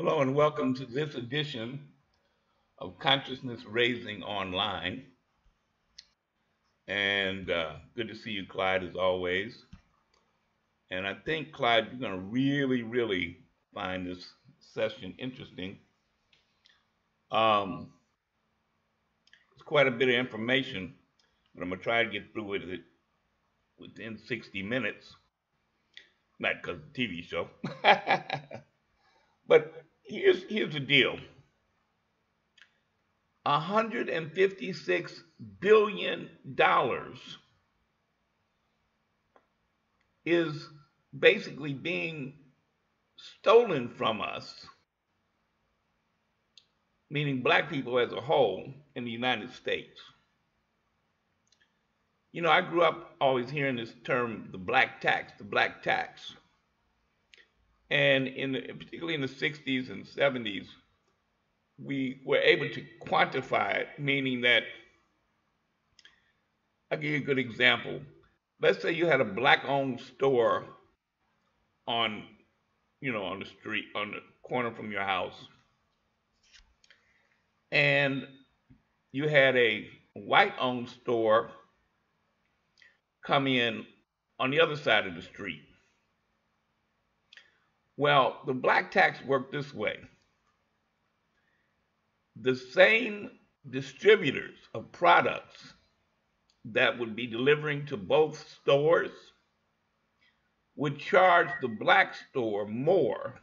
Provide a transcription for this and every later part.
Hello and welcome to this edition of Consciousness Raising Online. And good to see you, Clyde, as always. And I think, Clyde, you're going to really find this session interesting. Um, it's quite a bit of information, but I'm going to try to get through with it within 60 minutes. Not because of the TV show. But here's the deal. $156 billion is basically being stolen from us, meaning black people as a whole in the United States. You know, I grew up always hearing this term, the black tax, the black tax. And particularly in the 60s and 70s, we were able to quantify it, meaning that, I'll give you a good example. Let's say you had a black owned store on, on the street, on the corner from your house, and you had a white owned store come in on the other side of the street. Well, the black tax worked this way. The same distributors of products that would be delivering to both stores would charge the black store more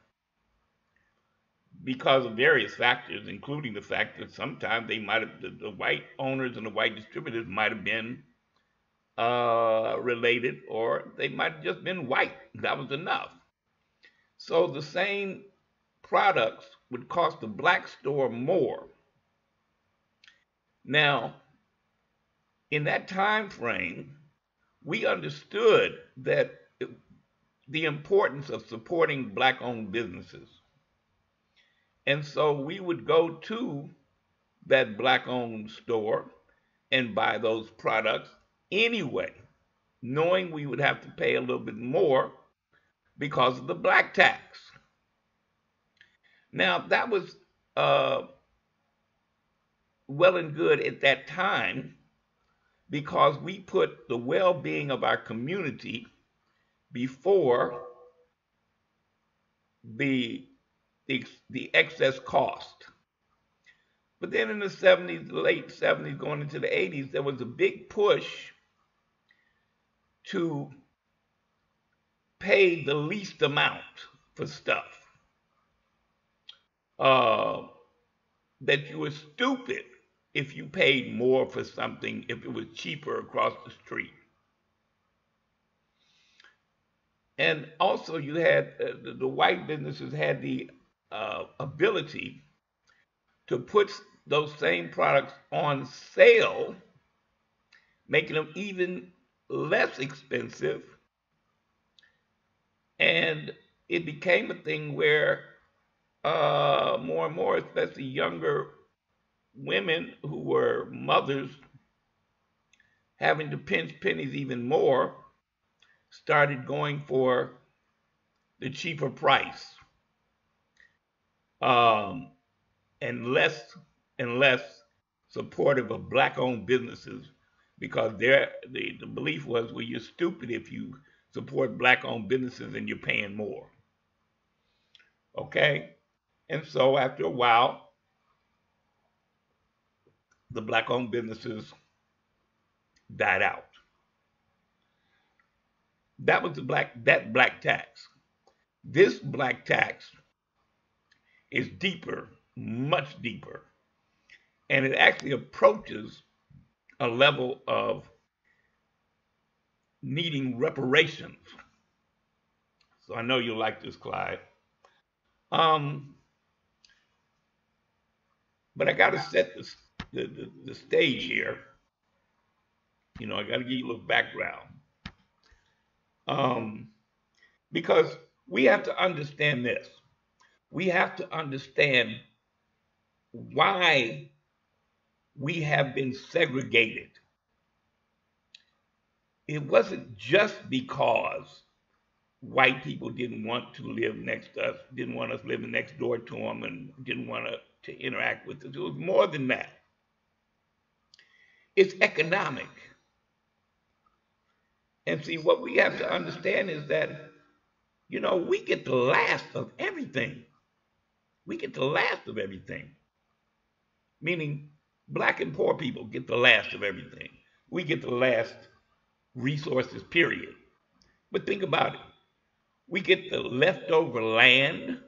because of various factors, including the fact that sometimes they might have, the white owners and the white distributors might have been related, or they might have just been white. That was enough. So the same products would cost the black store more. Now, in that time frame, we understood that the importance of supporting black owned businesses. And so we would go to that black owned store and buy those products anyway, knowing we would have to pay a little bit more because of the black tax. Now, that was well and good at that time because we put the well-being of our community before the excess cost. But then in the 70s, the late 70s, going into the 80s, there was a big push to pay the least amount for stuff. That you were stupid if you paid more for something if it was cheaper across the street. And also you had, the white businesses had the ability to put those same products on sale, making them even less expensive. And it became a thing where more and more, especially younger women who were mothers, having to pinch pennies even more, started going for the cheaper price, and less and less supportive of black-owned businesses because the belief was, well, you're stupid if you support black-owned businesses and you're paying more. Okay? And so after a while, the black-owned businesses died out. That was that black tax. This black tax is deeper, much deeper, and it actually approaches a level of needing reparations. So I know you'll like this, Clyde. But I got to set the stage here. You know, I got to give you a little background. Because we have to understand this. We have to understand why we have been segregated. It wasn't just because white people didn't want to live next to us, didn't want us living next door to them, and didn't want to interact with us. It was more than that. It's economic. And see, what we have to understand is that, we get the last of everything. We get the last of everything. Meaning, black and poor people get the last of everything. We get the last resources, period. But think about it. We get the leftover land.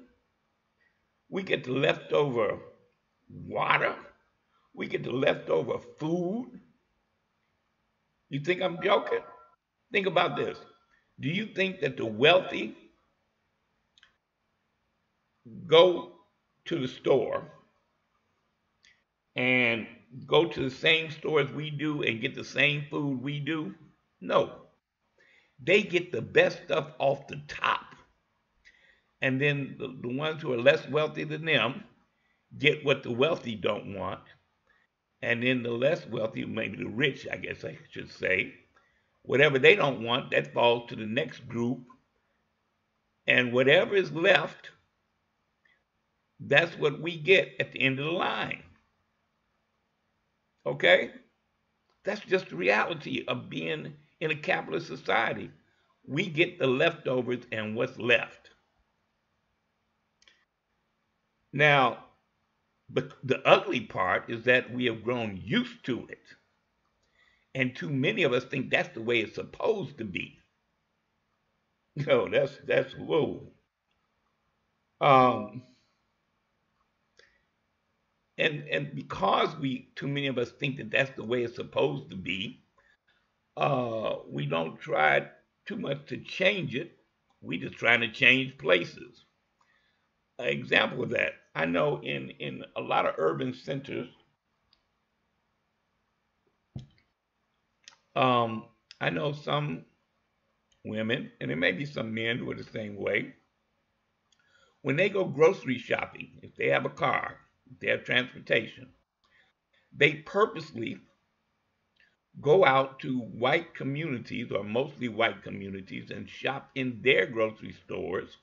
We get the leftover water. We get the leftover food. You think I'm joking? Think about this. Do you think that the wealthy go to the store and go to the same stores we do and get the same food we do? No. They get the best stuff off the top. And then the ones who are less wealthy than them get what the wealthy don't want. And then the less wealthy, maybe the rich, I guess I should say, whatever they don't want, that falls to the next group. And whatever is left, that's what we get at the end of the line. Okay? That's just the reality of being in a capitalist society. We get the leftovers and what's left. Now, but the ugly part is that we have grown used to it. And too many of us think that's the way it's supposed to be. No, that's whoa. Um, and because too many of us think that that's the way it's supposed to be, we don't try too much to change it. We just trying to change places. An example of that, I know in a lot of urban centers, um, I know some women, and there may be some men who are the same way. When they go grocery shopping, if they have a car, if they have transportation, they purposely go out to white communities or mostly white communities and shop in their grocery stores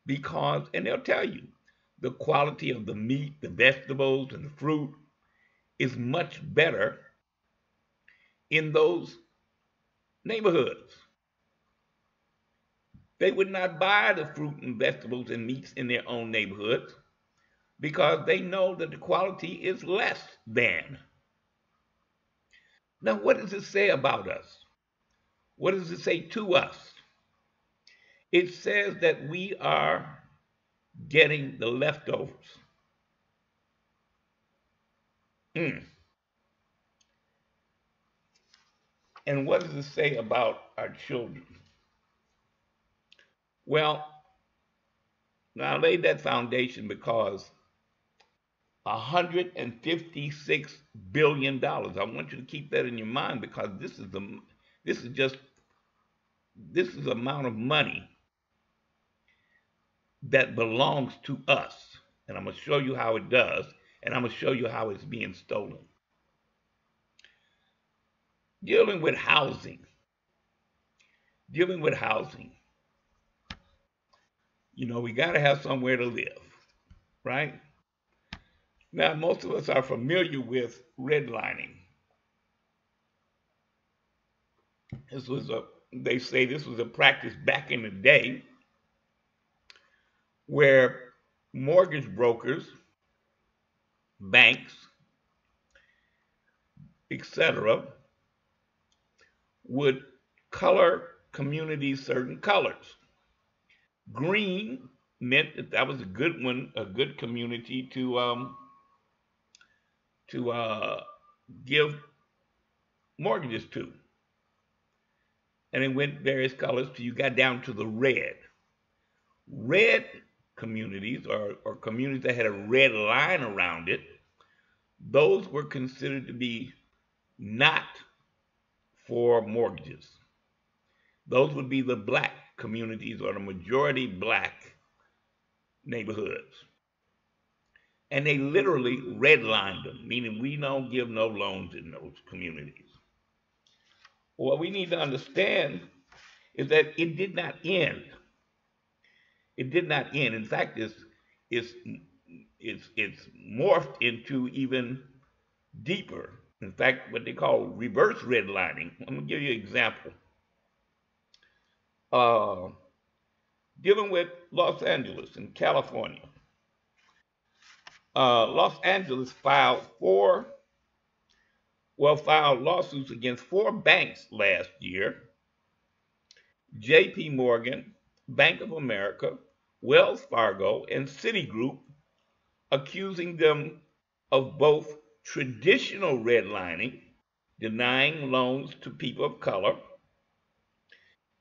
because, and they'll tell you, the quality of the meat, the vegetables, and the fruit is much better in those neighborhoods. They would not buy the fruit and vegetables and meats in their own neighborhoods because they know that the quality is less than. Now, what does it say about us? What does it say to us? It says that we are getting the leftovers. Mm. And what does it say about our children? Well, now I laid that foundation because $156 billion. I want you to keep that in your mind because this is just this is the amount of money that belongs to us. And I'm going to show you how it does, and I'm going to show you how it's being stolen. Dealing with housing. Dealing with housing. We got to have somewhere to live, right? Now, most of us are familiar with redlining. They say this was a practice back in the day where mortgage brokers, banks, etc., would color communities certain colors. Green meant that was a good one, a good community to give mortgages to. And it went various colors till you got down to the red. Red communities or communities that had a red line around it, those were considered to be not for mortgages. Those would be the black communities or the majority black neighborhoods. And they literally redlined them, meaning we don't give no loans in those communities. What we need to understand is that it did not end. It did not end. In fact, it's it's morphed into even deeper. In fact, what they call reverse redlining. I'm gonna give you an example. Uh, Dealing with Los Angeles in California. Los Angeles filed lawsuits against four banks last year: J.P. Morgan, Bank of America, Wells Fargo, and Citigroup, accusing them of both traditional redlining, denying loans to people of color,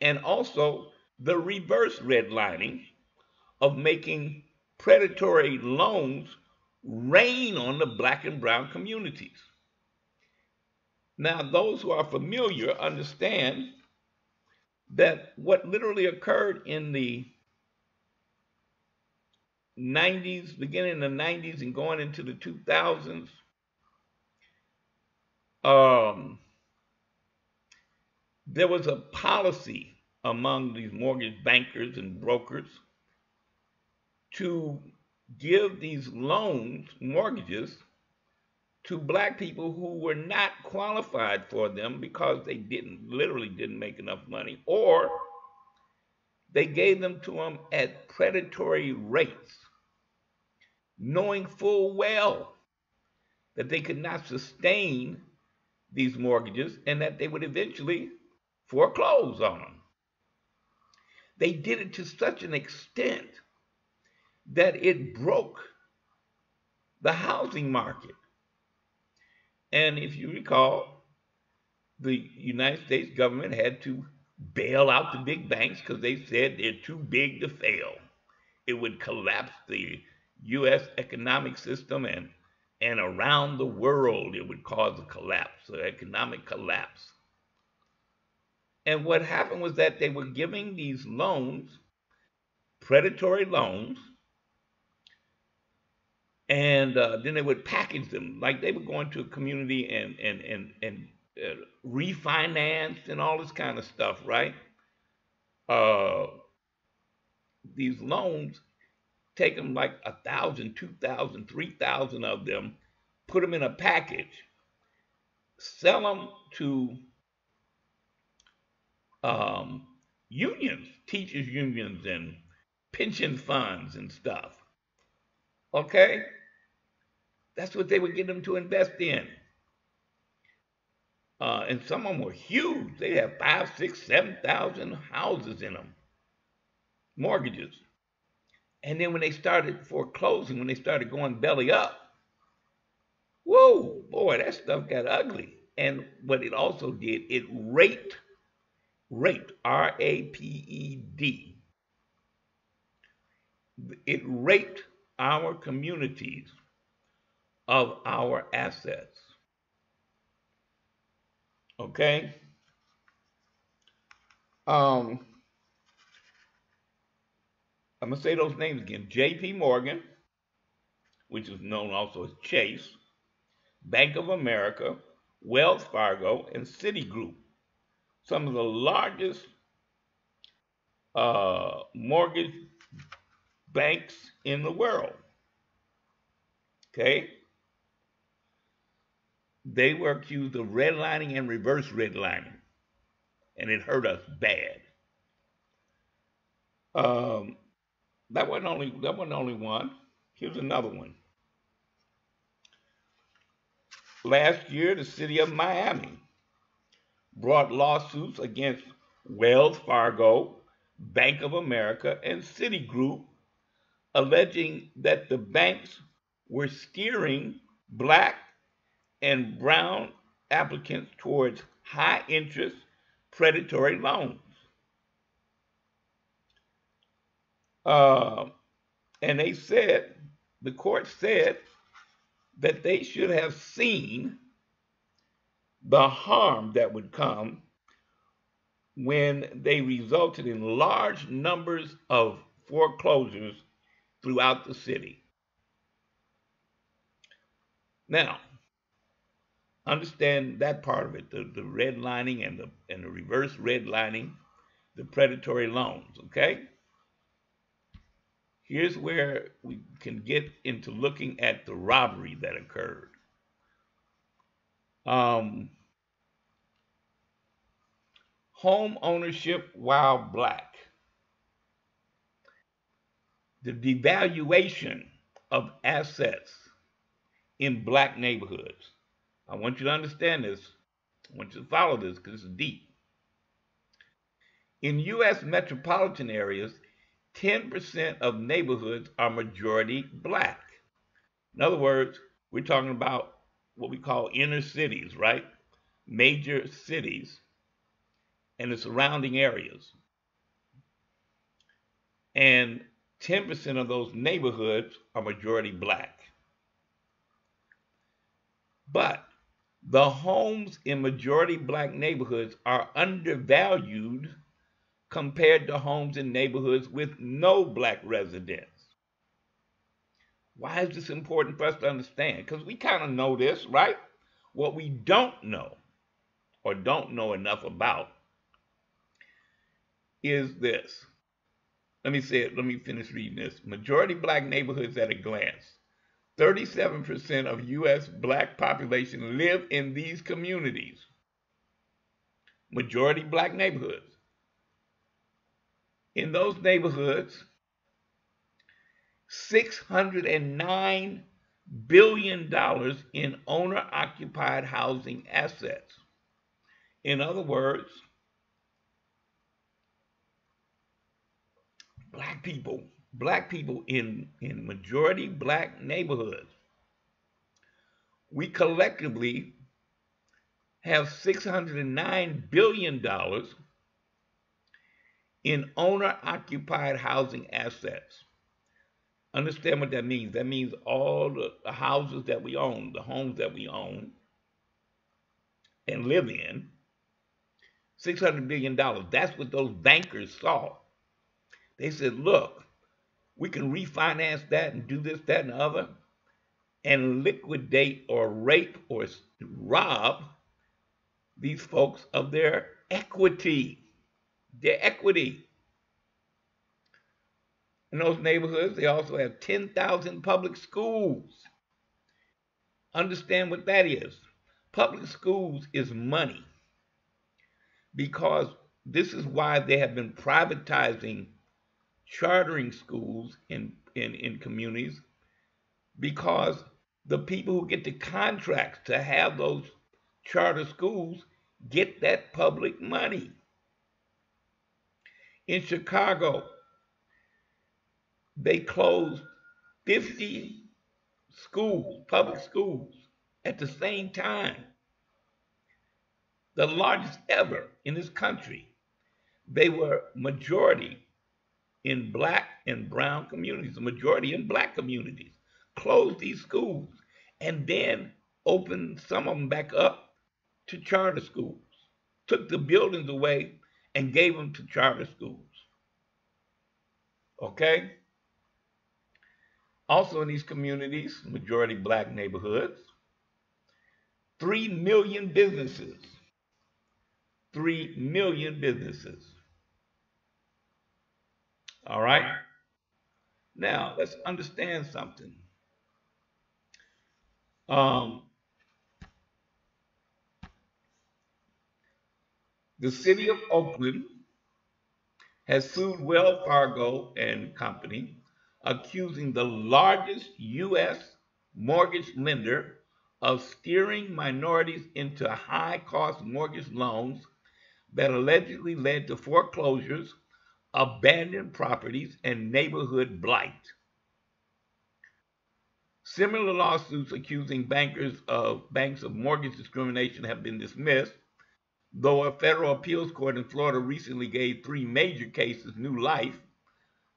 and also the reverse redlining of making predatory loans rain on the black and brown communities. Now, those who are familiar understand that what literally occurred in the 90s, beginning in the 90s and going into the 2000s, um, there was a policy among these mortgage bankers and brokers to give these loans, mortgages, to black people who were not qualified for them because they didn't make enough money, or they gave them to them at predatory rates, knowing full well that they could not sustain these mortgages and that they would eventually foreclose on them. They did it to such an extent that it broke the housing market. And if you recall, the United States government had to bail out the big banks because they said they're too big to fail. It would collapse the U.S. economic system, and around the world it would cause a collapse, an economic collapse. And what happened was that they were giving these loans, predatory loans, and then they would package them like they would go into a community and refinance and all this kind of stuff, right? Uh, these loans, take them like 1,000, 2,000, 3,000 of them, put them in a package, sell them to um, unions, teachers unions, and pension funds and stuff. Okay, that's what they would get them to invest in. And some of them were huge. They had 5, 6, 7,000 houses in them, mortgages. And then when they started foreclosing, when they started going belly up, whoa, boy, that stuff got ugly. And what it also did, it raped, R-A-P-E-D. It raped our communities of our assets. Okay? Um, I'm going to say those names again. J.P. Morgan, which is known also as Chase, Bank of America, Wells Fargo, and Citigroup, some of the largest mortgage banks in the world. Okay? They were accused of redlining and reverse redlining, and it hurt us bad. Um, that wasn't only one. Here's another one. Last year, the city of Miami brought lawsuits against Wells Fargo, Bank of America, and Citigroup, alleging that the banks were steering black and brown applicants towards high interest predatory loans. Uh, and the court said that they should have seen the harm that would come when they resulted in large numbers of foreclosures throughout the city. Now, understand that part of it, the redlining and the reverse redlining, the predatory loans, okay? Here's where we can get into looking at the robbery that occurred. Home ownership while black. The devaluation of assets in black neighborhoods. I want you to understand this. I want you to follow this because it's deep. In U.S. metropolitan areas, 10% of neighborhoods are majority black. In other words, we're talking about what we call inner cities, right? Major cities and the surrounding areas. And 10% of those neighborhoods are majority black. But the homes in majority black neighborhoods are undervalued compared to homes in neighborhoods with no black residents. Why is this important for us to understand? Because we kind of know this, right? What we don't know or don't know enough about is this. Let me say it. Let me finish reading this. Majority black neighborhoods at a glance. 37% of U.S. black population live in these communities. Majority black neighborhoods. In those neighborhoods, $609 billion in owner-occupied housing assets. In other words, black people in majority black neighborhoods, we collectively have $609 billion in owner-occupied housing assets. Understand what that means. That means all the houses that we own, the homes that we own and live in, $600 billion. That's what those bankers saw. They said, look, we can refinance that and do this, that, and the other, and liquidate or rape or rob these folks of their equity. Their equity. In those neighborhoods, they also have 10,000 public schools. Understand what that is. Public schools is money, because this is why they have been privatizing chartering schools in communities, because the people who get the contracts to have those charter schools get that public money. In Chicago, they closed 50 schools, public schools, at the same time. The largest ever in this country. They were majority in black and brown communities, the majority in black communities, closed these schools and then opened some of them back up to charter schools, took the buildings away and gave them to charter schools. Okay? Also in these communities, majority black neighborhoods, 3 million businesses. 3 million businesses. All right? Now, let's understand something. The city of Oakland has sued Wells Fargo and Company, accusing the largest U.S. mortgage lender of steering minorities into high-cost mortgage loans that allegedly led to foreclosures, abandoned properties, and neighborhood blight. Similar lawsuits accusing banks of mortgage discrimination have been dismissed, though a federal appeals court in Florida recently gave 3 major cases new life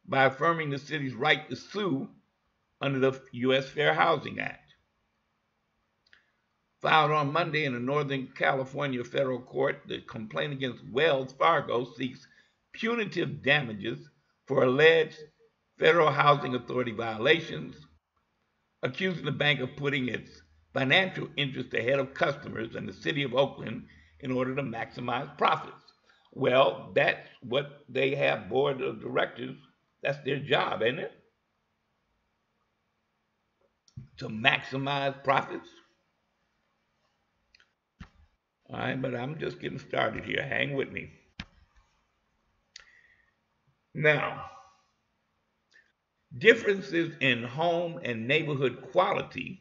by affirming the city's right to sue under the U.S. Fair Housing Act. Filed on Monday in a Northern California federal court, the complaint against Wells Fargo seeks punitive damages for alleged Federal Housing Authority violations, accusing the bank of putting its financial interests ahead of customers and the city of Oakland in order to maximize profits. Well, that's what they have board of directors. That's their job, ain't it? To maximize profits. All right, but I'm just getting started here. Hang with me. Now, differences in home and neighborhood quality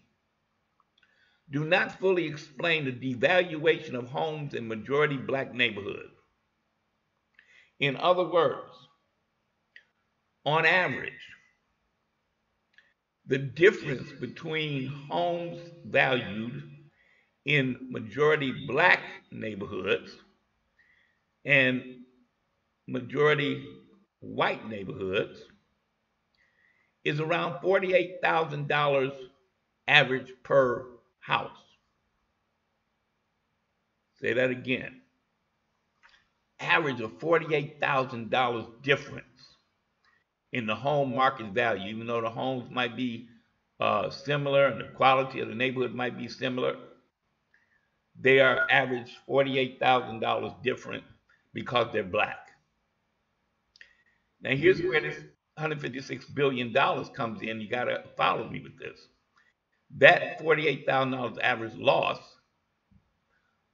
do not fully explain the devaluation of homes in majority black neighborhoods. In other words, on average, the difference between homes valued in majority black neighborhoods and majority white neighborhoods is around $48,000 average per house. Say that again. Average of $48,000 difference in the home market value, even though the homes might be similar and the quality of the neighborhood might be similar. They are average $48,000 different because they're black. Now, here's where this $156 billion comes in. You got to follow me with this. That $48,000 average loss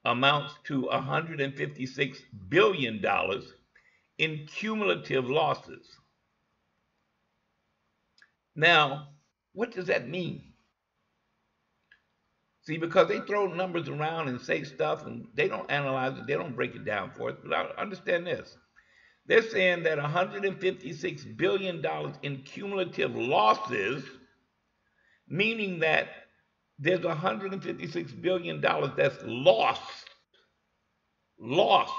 amounts to $156 billion in cumulative losses. Now, what does that mean? See, because they throw numbers around and say stuff and they don't analyze it, they don't break it down for us. But I understand this. They're saying that $156 billion in cumulative losses, meaning that there's $156 billion that's lost. Lost.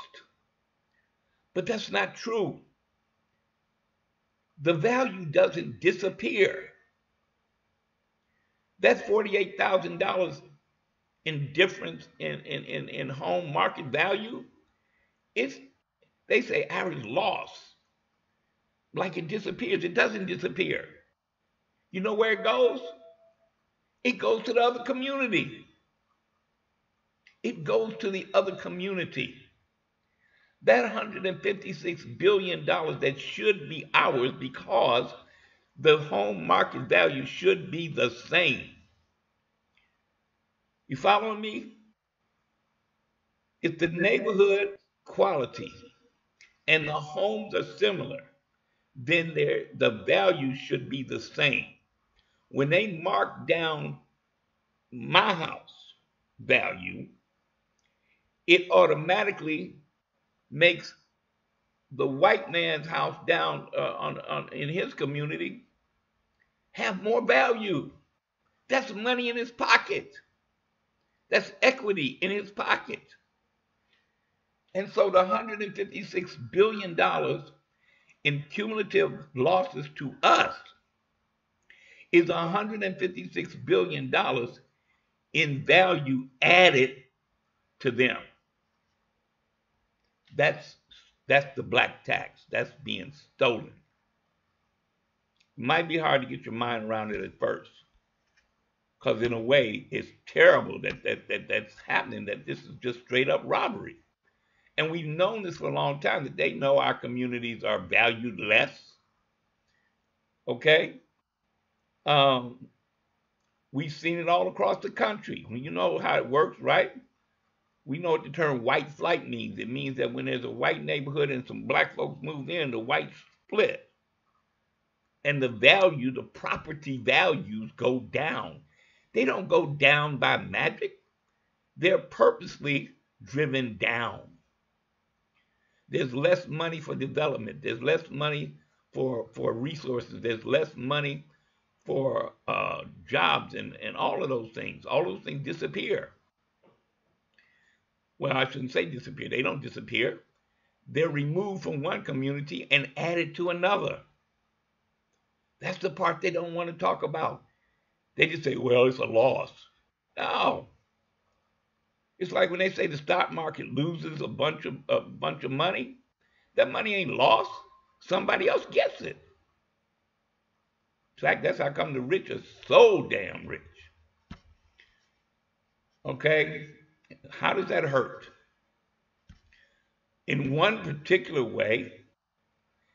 But that's not true. The value doesn't disappear. That's $48,000 in difference in home market value. It's, they say, average loss. Like it disappears. It doesn't disappear. You know where it goes? It goes to the other community. It goes to the other community. That $156 billion that should be ours because the home market value should be the same. You following me? If the neighborhood quality and the homes are similar, then the value should be the same. When they mark down my house value, it automatically makes the white man's house down in his community have more value. That's money in his pocket. That's equity in his pocket. And so the $156 billion in cumulative losses to us is $156 billion in value added to them. That's the black tax. That's being stolen. It might be hard to get your mind around it at first, because in a way it's terrible that's happening, that this is just straight up robbery. And we've known this for a long time, that they know our communities are valued less. Okay? We've seen it all across the country. You know how it works, right? We know what the term white flight means. It means that when there's a white neighborhood and some black folks move in, the whites split. And the value, the property values go down. They don't go down by magic. They're purposely driven down. There's less money for development. There's less money for resources. There's less money for jobs and all of those things. All those things disappear. Well, I shouldn't say disappear. They don't disappear. They're removed from one community and added to another. That's the part they don't want to talk about. They just say, well, it's a loss. No. It's like when they say the stock market loses a bunch of money. That money ain't lost. Somebody else gets it. In fact, that's how come the rich are so damn rich. Okay? How does that hurt? In one particular way,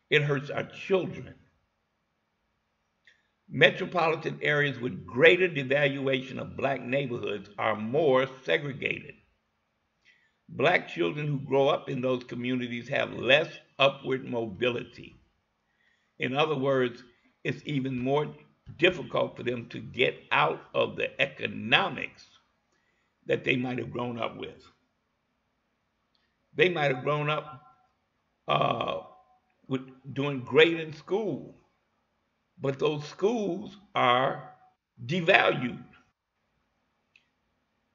it hurts our children. Metropolitan areas with greater devaluation of black neighborhoods are more segregated. Black children who grow up in those communities have less upward mobility. In other words, it's even more difficult for them to get out of the economics that they might have grown up with. They might have grown up uh, with doing great in school, but those schools are devalued.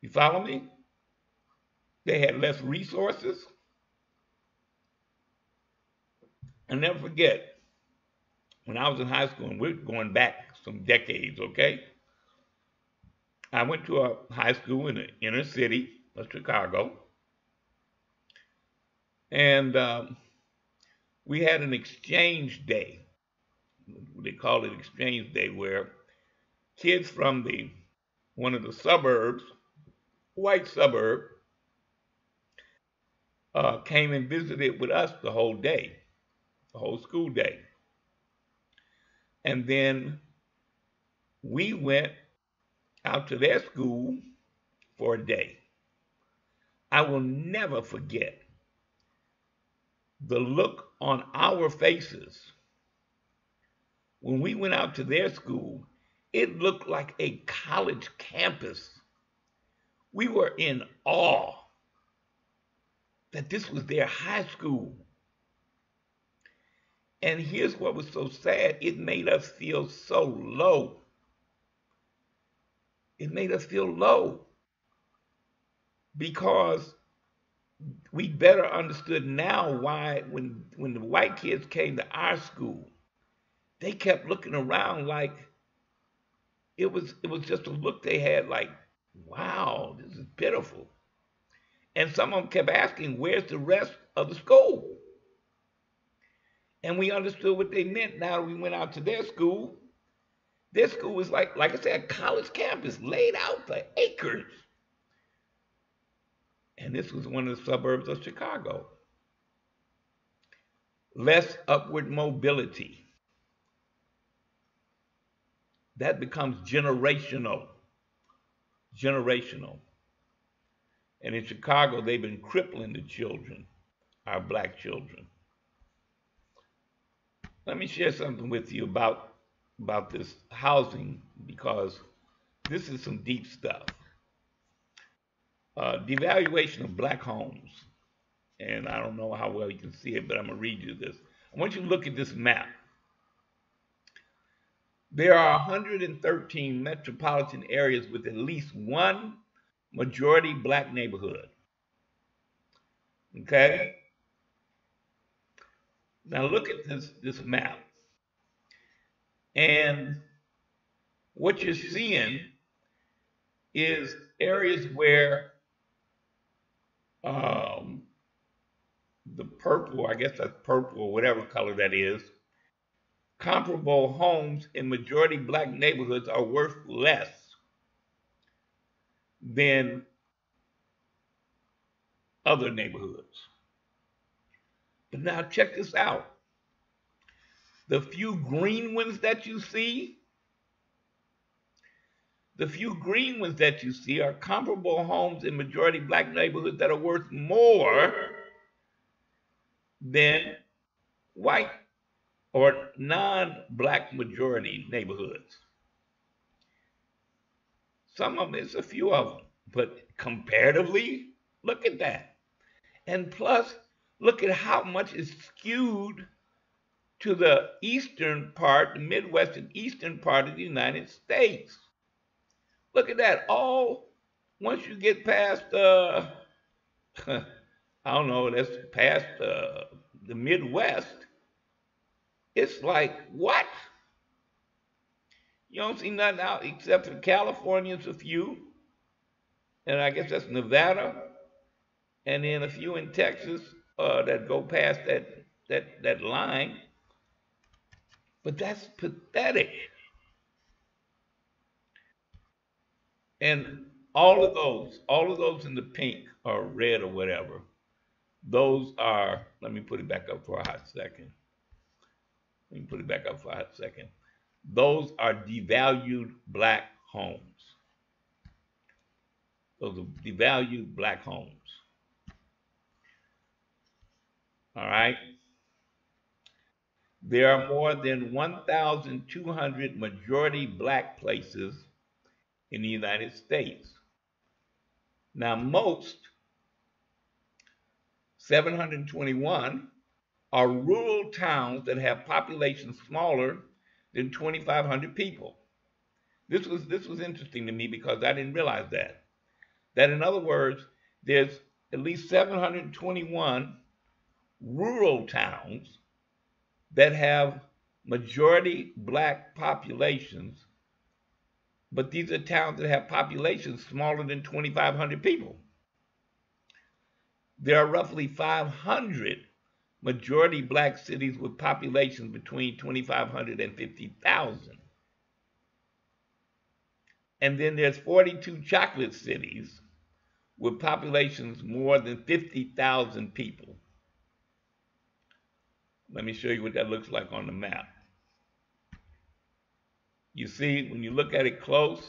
You follow me? They had less resources. I'll never forget when I was in high school, and we're going back some decades, okay? I went to a high school in the inner city of Chicago, and we had an exchange day. They called it exchange day, where kids from the one of the suburbs, white suburb, came and visited with us the whole day, the whole school day. And then we went out to their school for a day. I will never forget the look on our faces when we went out to their school. It looked like a college campus. We were in awe that this was their high school. And here's what was so sad. It made us feel so low. It made us feel low because we better understood now why when the white kids came to our school, they kept looking around like it was just a look they had like, wow, this is pitiful. And some of them kept asking, where's the rest of the school? And we understood what they meant now that we went out to their school. Their school was like I said, a college campus laid out for acres. And this was one of the suburbs of Chicago. Less upward mobility. That becomes generational. Generational. And in Chicago, they've been crippling the children, our black children. Let me share something with you about this housing, because this is some deep stuff. Devaluation of black homes. And I don't know how well you can see it, but I'm going to read you this. I want you to look at this map. There are 113 metropolitan areas with at least one majority black neighborhood. Okay? Now look at this map. And what you're seeing is areas where the purple, I guess that's purple or whatever color that is, comparable homes in majority black neighborhoods are worth less than other neighborhoods. But now check this out. The few green ones that you see, are comparable homes in majority black neighborhoods that are worth more than white or non-black majority neighborhoods. Some of them, it's a few of them, but comparatively, look at that. And plus, look at how much is skewed to the eastern part, the Midwest and eastern part of the United States. Look at that. All, once you get past, I don't know, that's past the Midwest, it's like, what? You don't see nothing out except for Californians, a few, and I guess that's Nevada, and then a few in Texas that go past that line. But that's pathetic. And all of those in the pink or red or whatever, Those are, let me put it back up for a hot second. Let me put it back up for a hot second. Those are devalued black homes. Those are devalued black homes. All right. There are more than 1,200 majority black places in the United States. Now, most, 721, are rural towns that have populations smaller than 2,500 people. This was interesting to me because I didn't realize that. That in other words, there's at least 721 rural towns that have majority black populations, but these are towns that have populations smaller than 2,500 people. There are roughly 500 majority black cities with populations between 2,500 and 50,000. And then there's 42 chocolate cities with populations more than 50,000 people. Let me show you what that looks like on the map. You see, when you look at it close,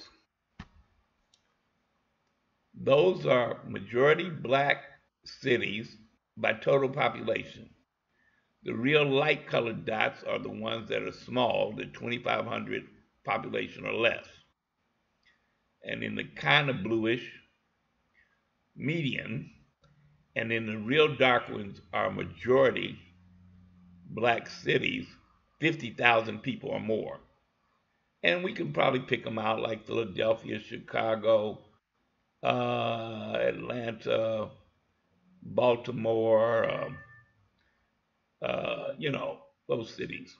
those are majority black cities by total population. The real light colored dots are the ones that are small, the 2,500 population or less. And in the kind of bluish, median, and then the real dark ones are majority black cities, 50,000 people or more. And we can probably pick them out like Philadelphia, Chicago, Atlanta, Baltimore, those cities.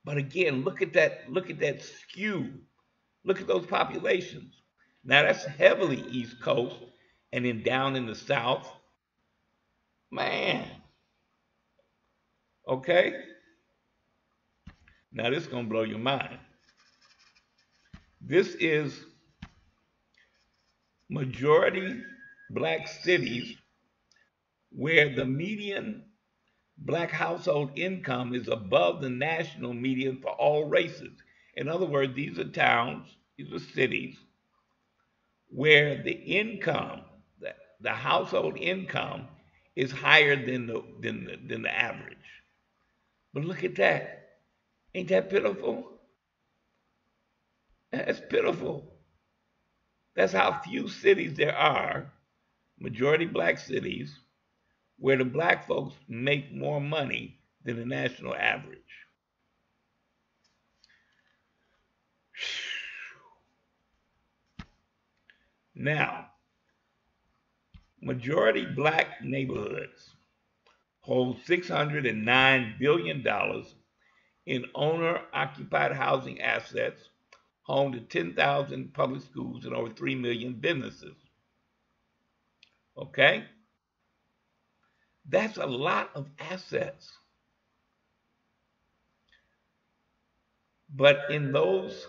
But again, look at that skew. Look at those populations. Now that's heavily East Coast, and then down in the South, man. Okay. Now this is gonna blow your mind. This is majority black cities where the median black household income is above the national median for all races. In other words, these are towns, these are cities where the income, the household income, is higher than the average. But look at that. Ain't that pitiful? That's pitiful. That's how few cities there are, majority black cities, where the black folks make more money than the national average. Now, majority black neighborhoods hold $609 billion in owner-occupied housing assets, home to 10,000 public schools and over 3 million businesses. Okay? That's a lot of assets. But in those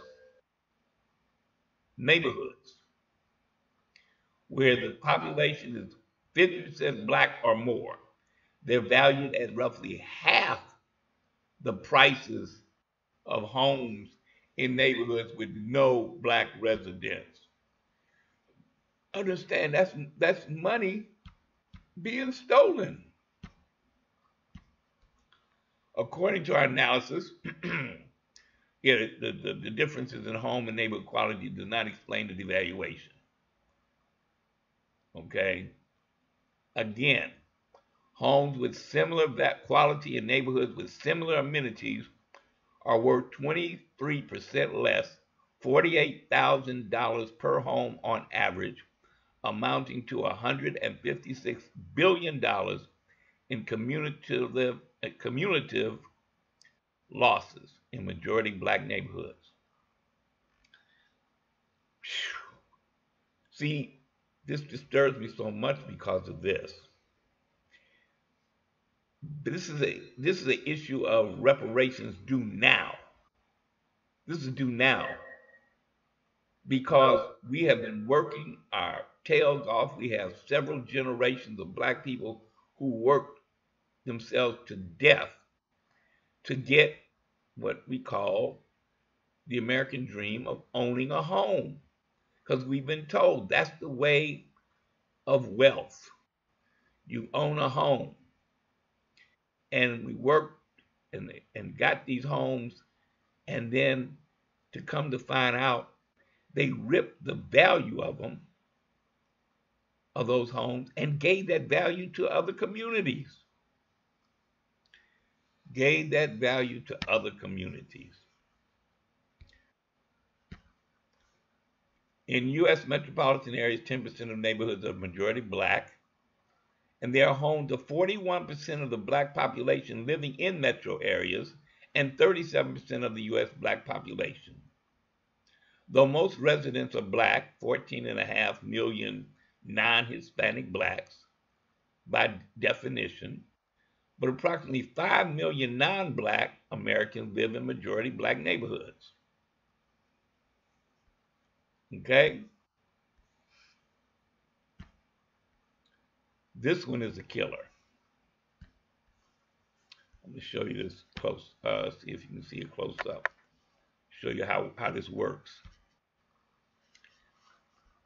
neighborhoods where the population is 50% black or more, they're valued at roughly half the prices of homes in neighborhoods with no black residents. Understand that's money being stolen. According to our analysis, yeah, the differences in home and neighborhood quality does not explain the devaluation. Okay? Again, homes with similar quality in neighborhoods with similar amenities are worth 23% less, $48,000 per home on average, amounting to $156 billion in cumulative losses in majority black neighborhoods. See, this disturbs me so much because of this. This is an issue of reparations due now. This is due now. because we have been working our tails off. We have several generations of black people who worked themselves to death to get what we call the American dream of owning a home. Because we've been told that's the way of wealth. You own a home. And we worked and got these homes, and then to come to find out, they ripped the value of them, of those homes, and gave that value to other communities. Gave that value to other communities. In U.S. metropolitan areas, 10% of neighborhoods are majority black, and they are home to 41% of the black population living in metro areas and 37% of the U.S. black population. Though most residents are black, 14.5 million non-Hispanic blacks by definition, but approximately 5 million non-black Americans live in majority black neighborhoods. Okay? This one is a killer. I'm going to show you this close, see if you can see it close up. Show you how this works.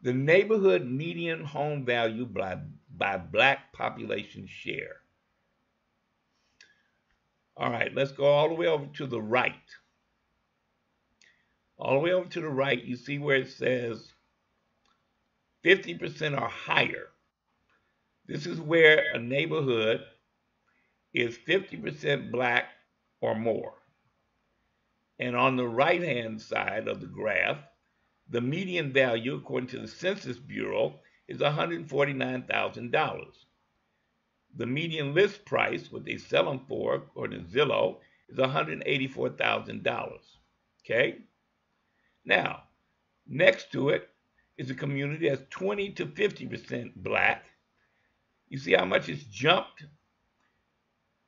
The neighborhood median home value by black population share. All right, let's go all the way over to the right. All the way over to the right, you see where it says 50% or higher. This is where a neighborhood is 50% black or more. And on the right-hand side of the graph, the median value, according to the Census Bureau, is $149,000. The median list price, what they sell them for, according to Zillow, is $184,000. Okay? Now, next to it is a community that's 20 to 50% black. You see how much it's jumped?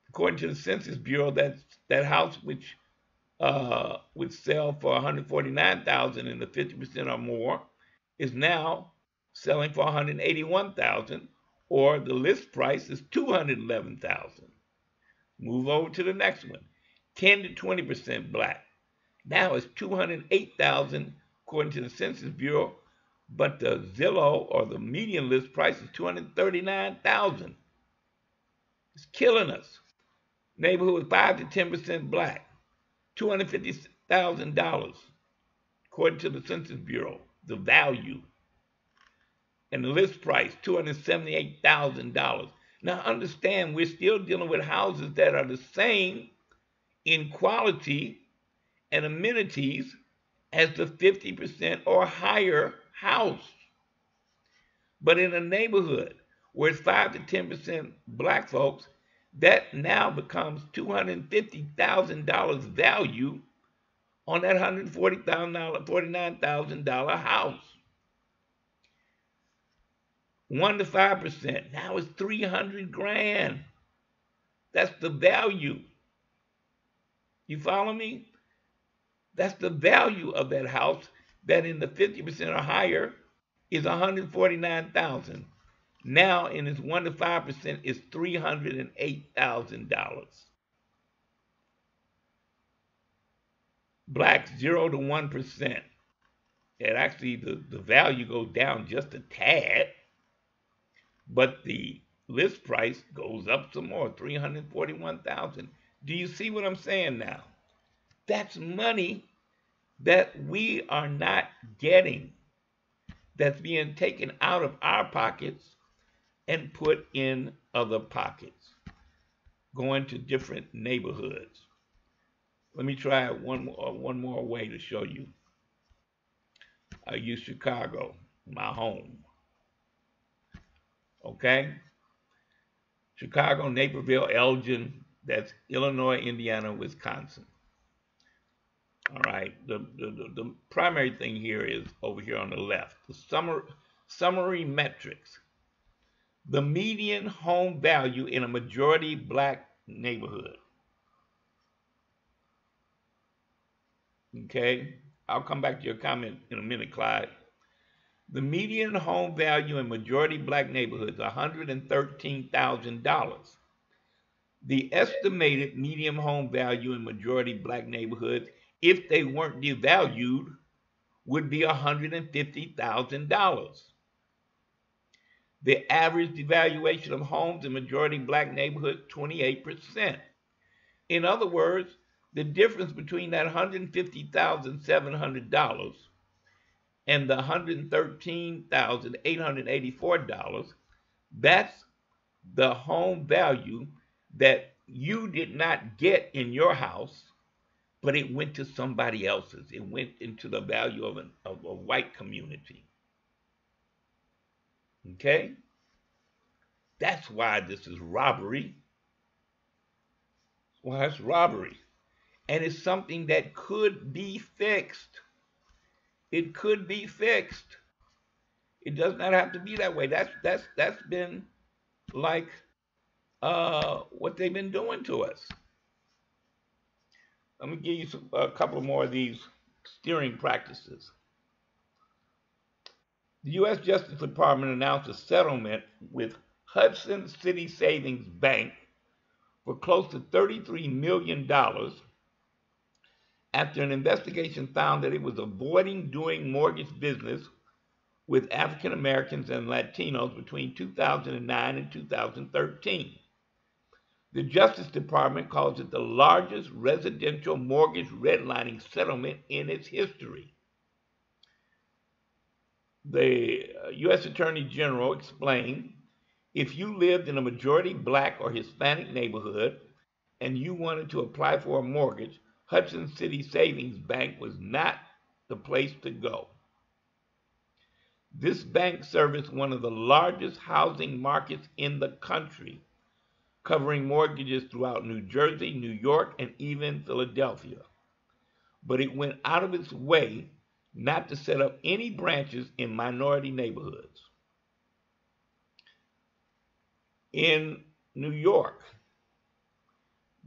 According to the Census Bureau, that house which would sell for $149,000 and the 50% or more is now selling for $181,000, or the list price is $211,000. Move over to the next one. 10 to 20% black. Now it's $208,000 according to the Census Bureau, but the Zillow or the median list price is $239,000. It's killing us. Neighborhood 5 to 10% black. $250,000 according to the Census Bureau, the value. And the list price, $278,000. Now understand, we're still dealing with houses that are the same in quality and amenities as the 50% or higher house. But in a neighborhood where it's 5 to 10% black folks, that now becomes $250,000 value on that $149,000 house. 1 to 5%, now it's $300,000. That's the value. You follow me? That's the value of that house that in the 50% or higher is $149,000. Now in its 1 to 5% is $308,000. Blacks 0 to 1%. And actually the value goes down just a tad, but the list price goes up some more, $341,000. Do you see what I'm saying now? That's money that we are not getting, that's being taken out of our pockets and put in other pockets, going to different neighborhoods. Let me try one more way to show you. I use Chicago, my home. Okay? Chicago, Naperville, Elgin, that's Illinois, Indiana, Wisconsin. All right, the primary thing here is over here on the left, the summary metrics. The median home value in a majority black neighborhood. Okay, I'll come back to your comment in a minute, Clyde. The median home value in majority black neighborhoods is $113,000. The estimated median home value in majority black neighborhoods, if they weren't devalued, would be $150,000. The average devaluation of homes in majority black neighborhoods, 28%. In other words, the difference between that $150,700 and the $113,884, that's the home value that you did not get in your house, but it went to somebody else's. It went into the value of a white community. Okay? That's why this is robbery. Well, that's robbery. And it's something that could be fixed. It could be fixed. It does not have to be that way. That's been like what they've been doing to us. Let me give you a couple more of these steering practices. The U.S. Justice Department announced a settlement with Hudson City Savings Bank for close to $33 million after an investigation found that it was avoiding doing mortgage business with African Americans and Latinos between 2009 and 2013. The Justice Department calls it the largest residential mortgage redlining settlement in its history. The U.S. Attorney General explained, if you lived in a majority black or Hispanic neighborhood and you wanted to apply for a mortgage, Hudson City Savings Bank was not the place to go. This bank serviced one of the largest housing markets in the country, covering mortgages throughout New Jersey, New York, and even Philadelphia. But it went out of its way not to set up any branches in minority neighborhoods. In New York,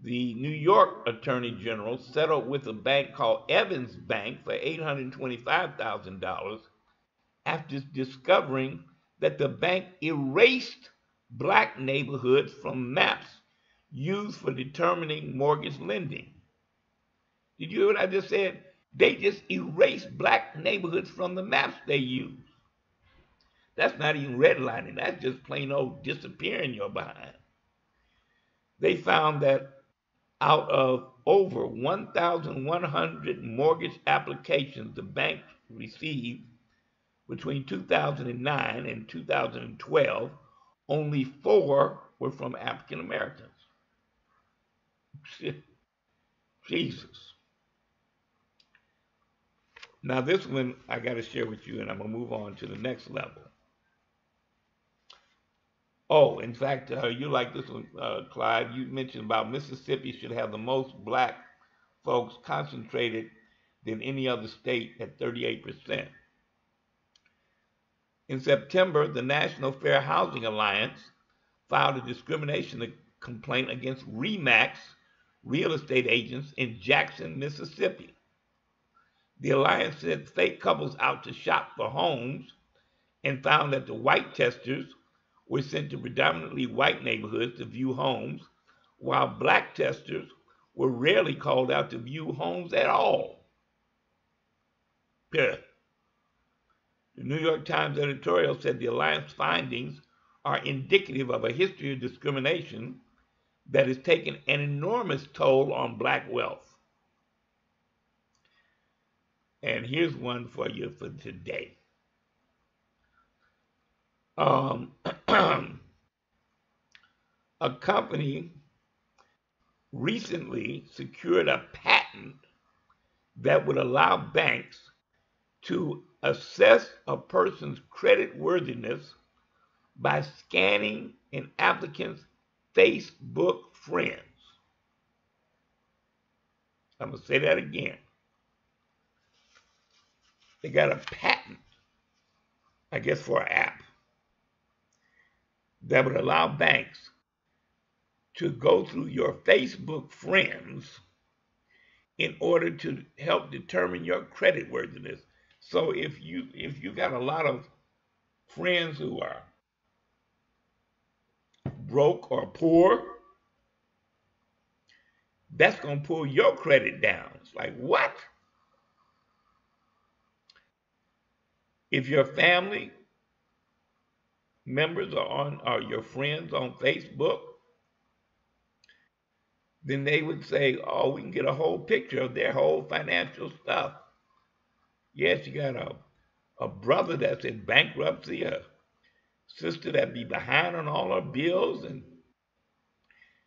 the New York Attorney General settled with a bank called Evans Bank for $825,000 after discovering that the bank erased black neighborhoods from maps used for determining mortgage lending. Did you hear what I just said? They just erased black neighborhoods from the maps they use. That's not even redlining. That's just plain old disappearing your behind. They found that out of over 1,100 mortgage applications the bank received between 2009 and 2012, only 4 were from African Americans. Jesus. Now this one I got to share with you, and I'm going to move on to the next level. Oh, in fact, you like this one, Clyde. You mentioned about Mississippi should have the most black folks concentrated than any other state at 38%. In September, the National Fair Housing Alliance filed a discrimination complaint against RE/MAX real estate agents in Jackson, Mississippi. The alliance sent fake couples out to shop for homes and found that the white testers were sent to predominantly white neighborhoods to view homes, while black testers were rarely called out to view homes at all. The New York Times editorial said the alliance findings are indicative of a history of discrimination that has taken an enormous toll on black wealth. And here's one for you for today. A company recently secured a patent that would allow banks to assess a person's credit worthiness by scanning an applicant's Facebook friends. I'm going to say that again. They got a patent, I guess, for an app that would allow banks to go through your Facebook friends in order to help determine your credit worthiness. So if you got a lot of friends who are broke or poor, that's going to pull your credit down. It's like, what? If your family members are your friends on Facebook, then they would say, oh, we can get a whole picture of their whole financial stuff. Yes, you got a brother that's in bankruptcy, a sister that be behind on all her bills, and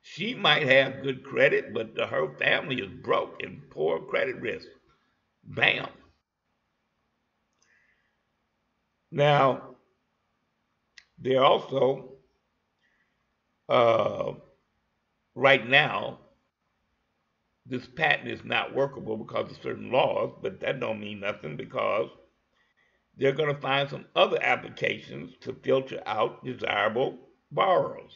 she might have good credit, but her family is broke and poor credit risk. Bam. Now, there also, uh, right now, this patent is not workable because of certain laws, but that don't mean nothing because they're going to find some other applications to filter out desirable borrowers.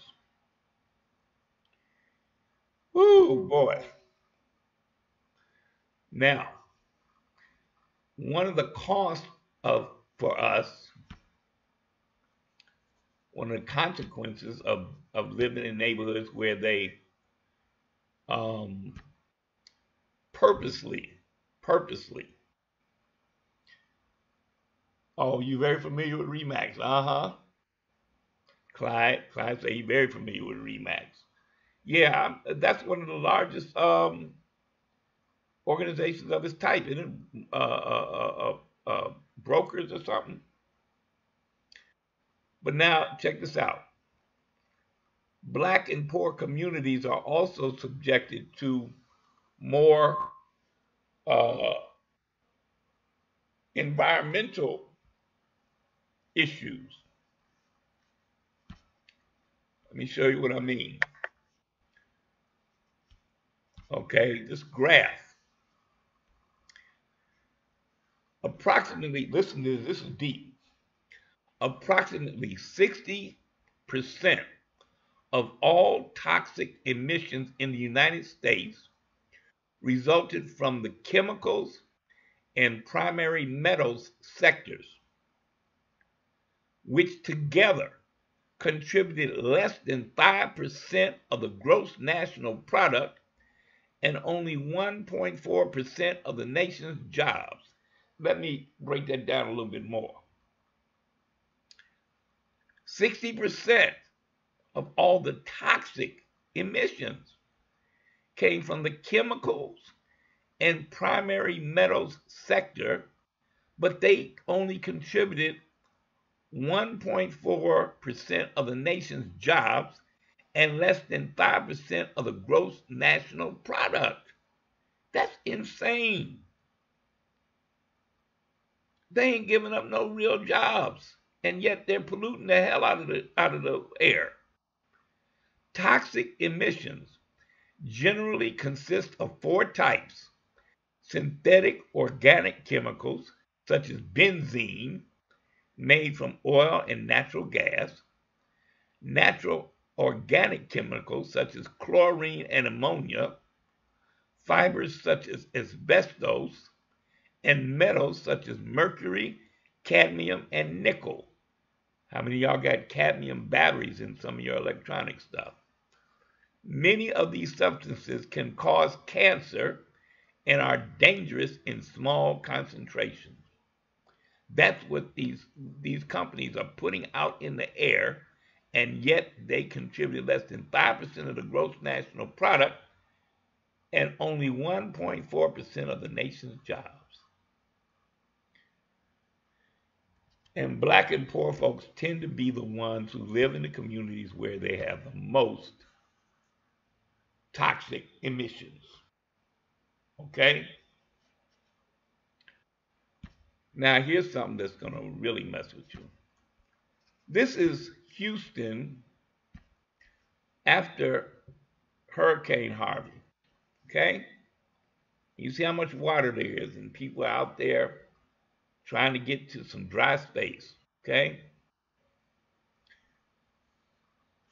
Woo, boy. Now, one of the costs of for us, one of the consequences of living in neighborhoods where they um, purposely. Oh, you very familiar with Remax? Uh-huh. Clyde say he's very familiar with Remax. Yeah, that's one of the largest organizations of its type, isn't it? Brokers or something. But now, check this out. Black and poor communities are also subjected to more uh, environmental issues. Let me show you what I mean. Okay, this graph. Approximately, listen to this is deep. Approximately 60% of all toxic emissions in the United States resulted from the chemicals and primary metals sectors, which together contributed less than 5% of the gross national product and only 1.4% of the nation's jobs. Let me break that down a little bit more. 60% of all the toxic emissions came from the chemicals and primary metals sector, but they only contributed 1.4% of the nation's jobs and less than 5% of the gross national product. That's insane. They ain't giving up no real jobs, and yet they're polluting the hell out of the air. Toxic emissions generally consist of four types: synthetic organic chemicals, such as benzene, made from oil and natural gas; natural organic chemicals, such as chlorine and ammonia; fibers, such as asbestos; and metals, such as mercury, cadmium, and nickel. How many of y'all got cadmium batteries in some of your electronic stuff? Many of these substances can cause cancer and are dangerous in small concentrations. That's what these companies are putting out in the air, and yet they contribute less than 5% of the gross national product and only 1.4% of the nation's jobs. And black and poor folks tend to be the ones who live in the communities where they have the most toxic emissions. Okay? Now, here's something that's going to really mess with you. This is Houston after Hurricane Harvey. Okay? You see how much water there is, and people out there trying to get to some dry space. Okay?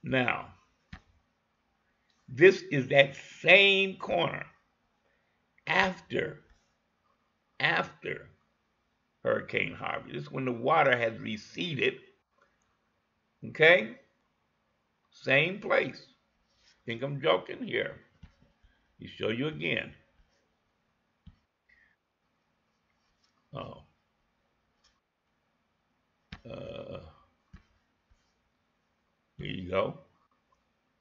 Now, this is that same corner, after after Hurricane Harvey. This is when the water has receded. Okay? Same place. Think I'm joking here. Let me show you again. Oh. Uh, here you go.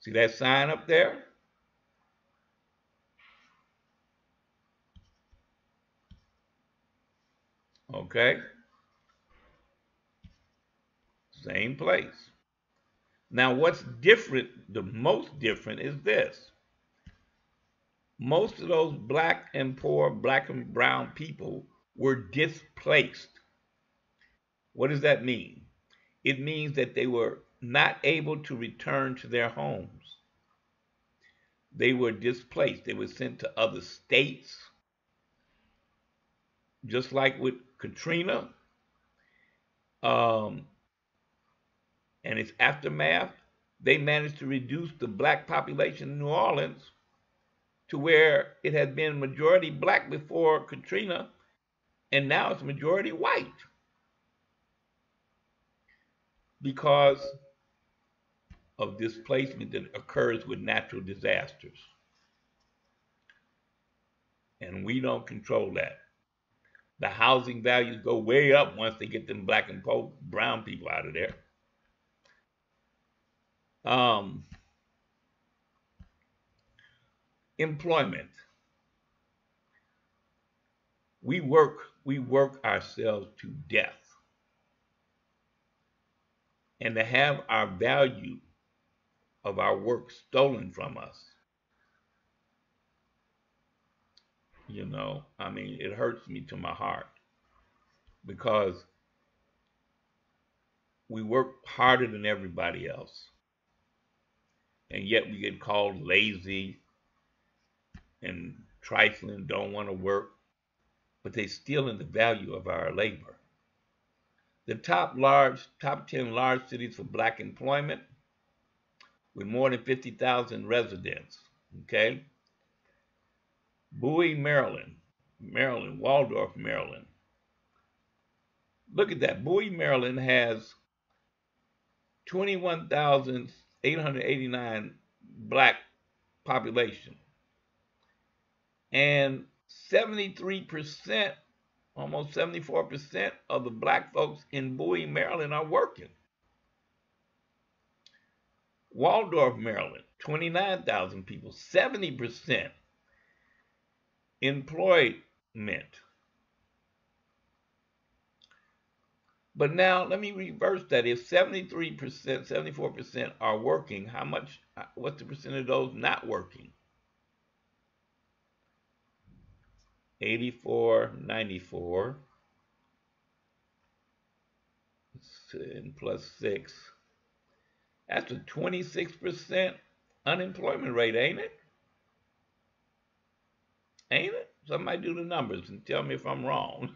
See that sign up there? Okay. Same place. Now, what's different, the most different, is this. Most of those black and poor, black and brown people were displaced. What does that mean? It means that they were not able to return to their homes. They were displaced. They were sent to other states, just like with Katrina and its aftermath. They managed to reduce the black population in New Orleans to where it had been majority black before Katrina, and now it's majority white because of displacement that occurs with natural disasters. And we don't control that. The housing values go way up once they get them black and brown people out of there. Um, Employment. We work ourselves to death. And to have our value of our work stolen from us, I mean, it hurts me to my heart because we work harder than everybody else. And yet we get called lazy and trifling, don't want to work, but they stealing the value of our labor. The top 10 large cities for black employment with more than 50,000 residents. Okay. Bowie, Maryland, Waldorf, Maryland. Look at that. Bowie, Maryland has 21,889 black population. And 73%, almost 74% of the black folks in Bowie, Maryland are working. Waldorf, Maryland, 29,000 people, 70% employment. But now let me reverse that. If 73%, 74% are working, what's the percent of those not working? 84, 94, and plus 6. That's a 26% unemployment rate, ain't it? Ain't it? Somebody do the numbers and tell me if I'm wrong.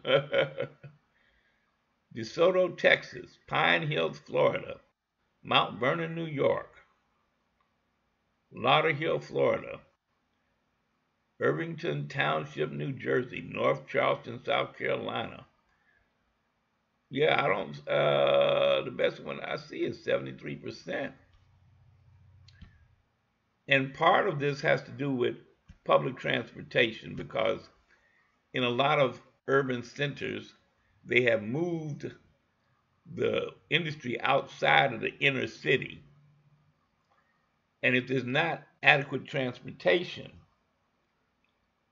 DeSoto, Texas, Pine Hills, Florida, Mount Vernon, New York, Lauderhill, Florida, Irvington Township, New Jersey, North Charleston, South Carolina. Yeah, I don't, the best one I see is 73%. And part of this has to do with public transportation because in a lot of urban centers, they have moved the industry outside of the inner city. And if there's not adequate transportation,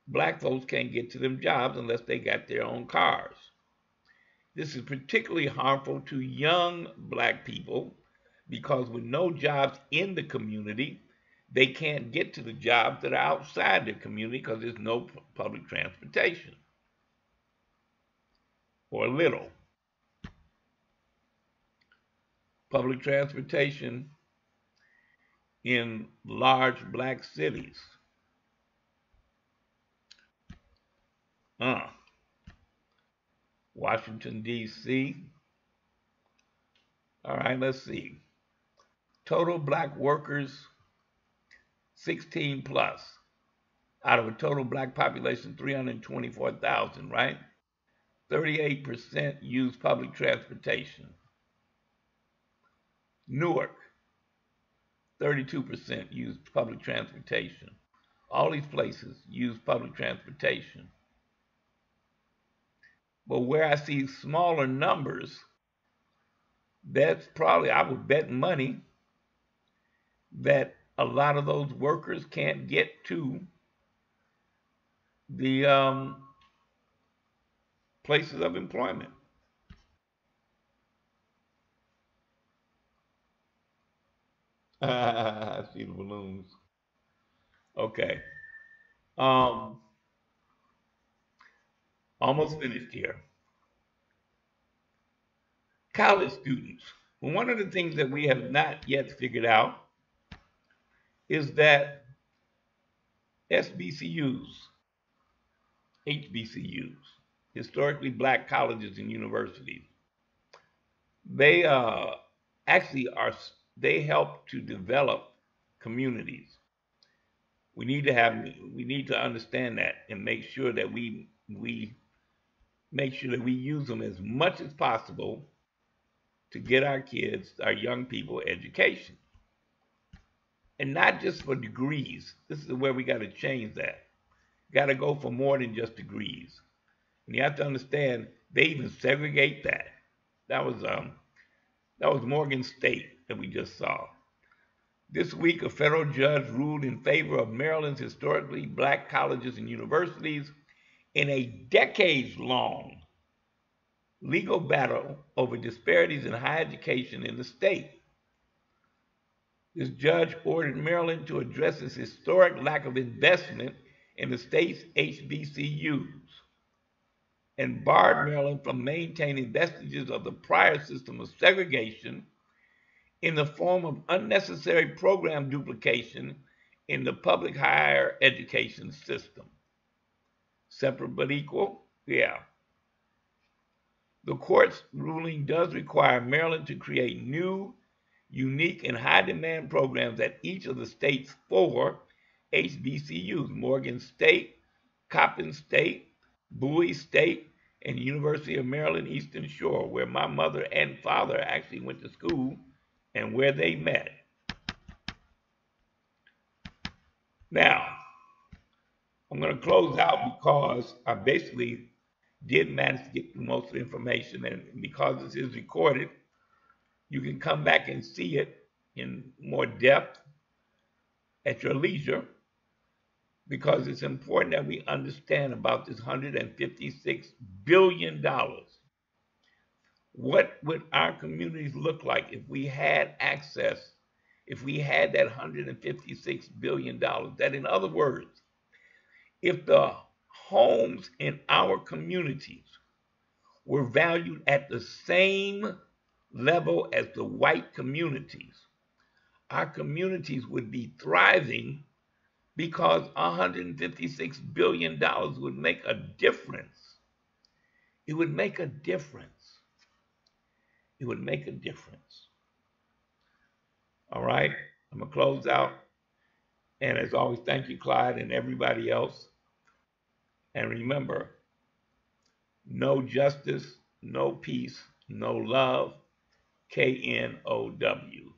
black folks can't get to them jobs unless they got their own cars. This is particularly harmful to young black people because with no jobs in the community, they can't get to the jobs that are outside the community because there's no public transportation or little. Public transportation in large black cities. Washington, D.C. All right, let's see. Total black workers, 16 plus. out of a total black population, 324,000, right? 38% use public transportation. Newark, 32% use public transportation. All these places use public transportation. But where I see smaller numbers, that's probably, I would bet money that a lot of those workers can't get to the places of employment. I see the balloons. Okay. Um, Almost finished here. College students. Well, one of the things that we have not yet figured out is that SBCUs, HBCUs, historically black colleges and universities, they actually are, they help to develop communities. We need to understand that and make sure that we make sure that we use them as much as possible to get our kids, our young people, education. And not just for degrees. This is where we got to change that. Got to go for more than just degrees. And you have to understand they even segregate that. That was Morgan State that we just saw. This week, a federal judge ruled in favor of Maryland's historically black colleges and universities in a decades-long legal battle over disparities in higher education in the state. This judge ordered Maryland to address its historic lack of investment in the state's HBCUs and barred Maryland from maintaining vestiges of the prior system of segregation in the form of unnecessary program duplication in the public higher education system. Separate but equal? Yeah. The court's ruling does require Maryland to create new, unique, and high demand programs at each of the state's 4 HBCUs: Morgan State, Coppin State, Bowie State, and University of Maryland Eastern Shore, where my mother and father actually went to school and where they met. Now, I'm going to close out because I basically did manage to get through most of the information, and because this is recorded, you can come back and see it in more depth at your leisure, because it's important that we understand about this $156 billion. What would our communities look like if we had access, if we had that $156 billion? That, in other words, if the homes in our communities were valued at the same level as the white communities, our communities would be thriving because $156 billion would make a difference. It would make a difference. It would make a difference. All right, I'm going to close out. And as always, thank you, Clyde, and everybody else. And remember, no justice, no peace, no love, KNOW.